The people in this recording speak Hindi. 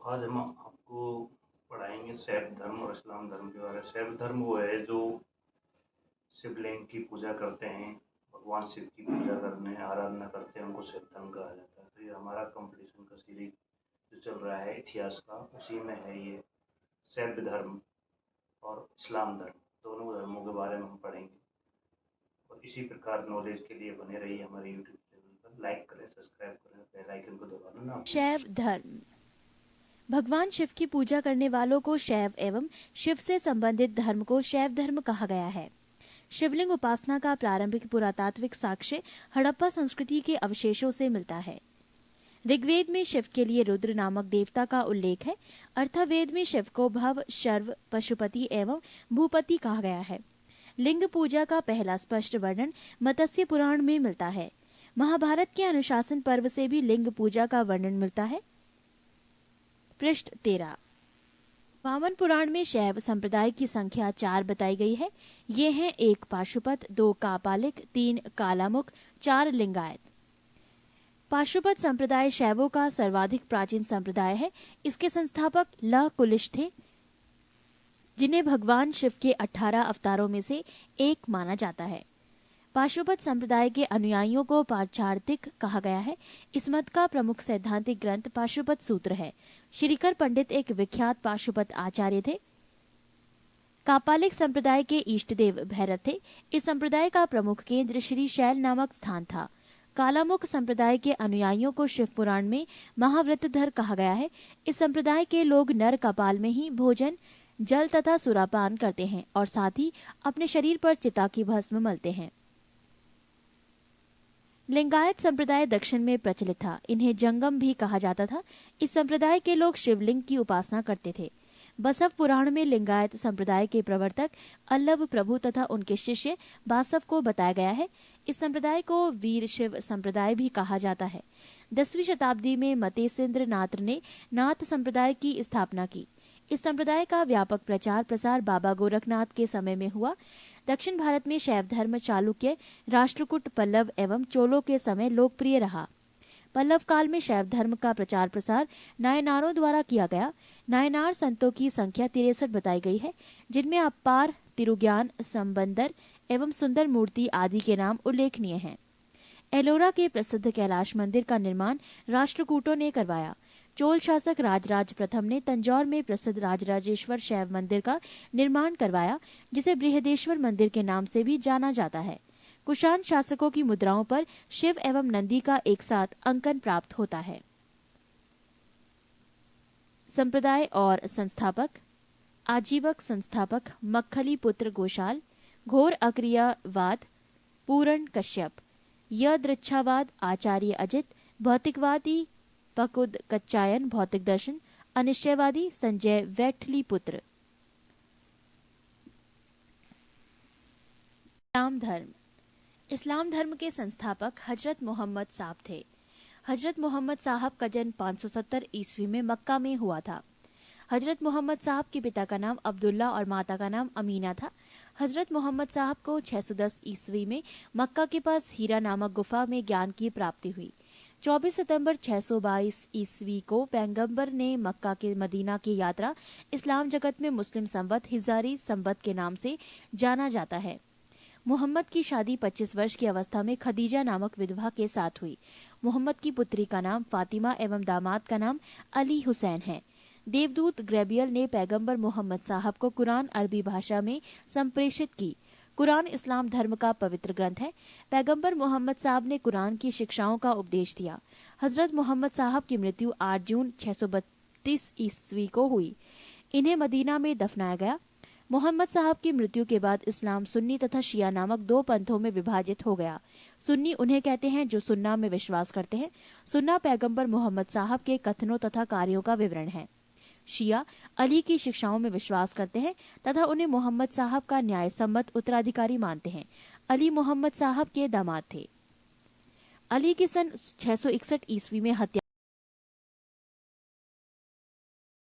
आज हम आपको पढ़ाएंगे शैव धर्म और इस्लाम धर्म के बारे में। शैव धर्म वो है जो शिवलिंग की पूजा करते हैं, भगवान शिव की पूजा करने आराधना करते हैं, उनको शैव धर्म कहा जाता है। तो ये हमारा कंपटीशन का सीरीज जो चल रहा है इतिहास का, उसी में है ये शैव धर्म और इस्लाम धर्म, दोनों धर्मों के बारे में हम पढ़ेंगे। और इसी प्रकार नॉलेज के लिए बने रहिए हमारे यूट्यूब चैनल पर। लाइक करें, सब्सक्राइब करें, बेल आइकन को दबाना ना भूलें। शैव धर्म भगवान शिव की पूजा करने वालों को शैव एवं शिव से संबंधित धर्म को शैव धर्म कहा गया है। शिवलिंग उपासना का प्रारंभिक पुरातात्विक साक्ष्य हड़प्पा संस्कृति के अवशेषों से मिलता है। ऋग्वेद में शिव के लिए रुद्र नामक देवता का उल्लेख है। अर्थवेद में शिव को भव, शर्व, पशुपति एवं भूपति कहा गया है। लिंग पूजा का पहला स्पष्ट वर्णन मत्स्य पुराण में मिलता है। महाभारत के अनुशासन पर्व से भी लिंग पूजा का वर्णन मिलता है। पृष्ठ 13। वामन पुराण में शैव संप्रदाय की संख्या 4 बताई गई है। ये हैं 1 पाशुपत, 2 कापालिक, 3 कालामुख, 4 लिंगायत। पाशुपत संप्रदाय शैवों का सर्वाधिक प्राचीन संप्रदाय है। इसके संस्थापक लह कुलिश थे, जिन्हें भगवान शिव के 18 अवतारों में से एक माना जाता है। पाशुपत संप्रदाय के अनुयायियों को पाचार्थिक कहा गया है। इस मत का प्रमुख सैद्धांतिक ग्रंथ पाशुपत सूत्र है। श्रीकर पंडित एक विख्यात पाशुपत आचार्य थे। कापालिक संप्रदाय के इष्टदेव भैरव थे। इस संप्रदाय का प्रमुख केंद्र श्री शैल नामक स्थान था। कालामुख संप्रदाय के अनुयायियों को शिव पुराण में महाव्रतधर कहा गया है। इस संप्रदाय के लोग नर कपाल में ही भोजन, जल तथा सुरापान करते हैं और साथ ही अपने शरीर पर चिता की भस्म मलते हैं। लिंगायत संप्रदाय दक्षिण में प्रचलित था। इन्हें जंगम भी कहा जाता था। इस संप्रदाय के लोग शिवलिंग की उपासना करते थे। बसव पुराण में लिंगायत संप्रदाय के प्रवर्तक अल्लभ प्रभु तथा उनके शिष्य बासव को बताया गया है। इस संप्रदाय को वीर शिव संप्रदाय भी कहा जाता है। 10वीं शताब्दी में मतेन्द्र नाथ ने नाथ संप्रदाय की स्थापना की। इस संप्रदाय का व्यापक प्रचार प्रसार बाबा गोरखनाथ के समय में हुआ। दक्षिण भारत में शैव धर्म चालुक्य, राष्ट्रकूट, पल्लव एवं चोलों के समय लोकप्रिय रहा। पल्लव काल में शैव धर्म का प्रचार प्रसार नायनारों द्वारा किया गया। नायनार संतों की संख्या 63 बताई गई है, जिनमें अपार, तिरुज्ञान, संबंदर एवं सुंदर मूर्ति आदि के नाम उल्लेखनीय हैं। एलोरा के प्रसिद्ध कैलाश मंदिर का निर्माण राष्ट्रकूटों ने करवाया। चोल शासक राजराज प्रथम ने तंजौर में प्रसिद्ध राजराजेश्वर शैव मंदिर का निर्माण करवाया, जिसे बृहदेश्वर मंदिर के नाम से भी जाना जाता है। कुषाण शासकों की मुद्राओं पर शिव एवं नंदी का एक साथ अंकन प्राप्त होता है। संप्रदाय और संस्थापक। आजीवक संस्थापक मक्खली पुत्र गोशाल, घोर अक्रियावाद पूरण कश्यप, यदृच्छावाद आचार्य अजित, भौतिकवादी पकुद कच्चायन, भौतिक दर्शन अनिश्चयवादी संजय वैठली पुत्र। इस्लाम धर्म। इस्लाम धर्म के संस्थापक हजरत मोहम्मद साहब थे। हजरत मोहम्मद साहब का जन्म 570 ईस्वी में मक्का में हुआ था। हजरत मोहम्मद साहब के पिता का नाम अब्दुल्ला और माता का नाम अमीना था। हजरत मोहम्मद साहब को 610 ईस्वी में मक्का के पास हीरा नामक गुफा में ज्ञान की प्राप्ति हुई। 24 सितंबर 622 ईस्वी को पैगंबर ने मक्का के मदीना की यात्रा इस्लाम जगत में मुस्लिम संवत हिजारी संवत के नाम से जाना जाता है। मोहम्मद की शादी 25 वर्ष की अवस्था में खदीजा नामक विधवा के साथ हुई। मोहम्मद की पुत्री का नाम फातिमा एवं दामाद का नाम अली हुसैन है। देवदूत ग्रेबियल ने पैगंबर मोहम्मद साहब को कुरान अरबी भाषा में संप्रेषित की। कुरान इस्लाम धर्म का पवित्र ग्रंथ है। पैगंबर मोहम्मद साहब ने कुरान की शिक्षाओं का उपदेश दिया। हजरत मोहम्मद साहब की मृत्यु 8 जून 632 ईस्वी को हुई। इन्हें मदीना में दफनाया गया। मोहम्मद साहब की मृत्यु के बाद इस्लाम सुन्नी तथा शिया नामक 2 पंथों में विभाजित हो गया। सुन्नी उन्हें कहते हैं जो सुन्ना में विश्वास करते हैं। सुन्ना पैगंबर मोहम्मद साहब के कथनों तथा कार्यों का विवरण है। शिया अली की शिक्षाओं में विश्वास करते हैं तथा उन्हें मोहम्मद साहब का न्याय सम्मत उत्तराधिकारी मानते हैं। अली मोहम्मद साहब के दामाद थे। अली की सन 661 ईस्वी में हत्या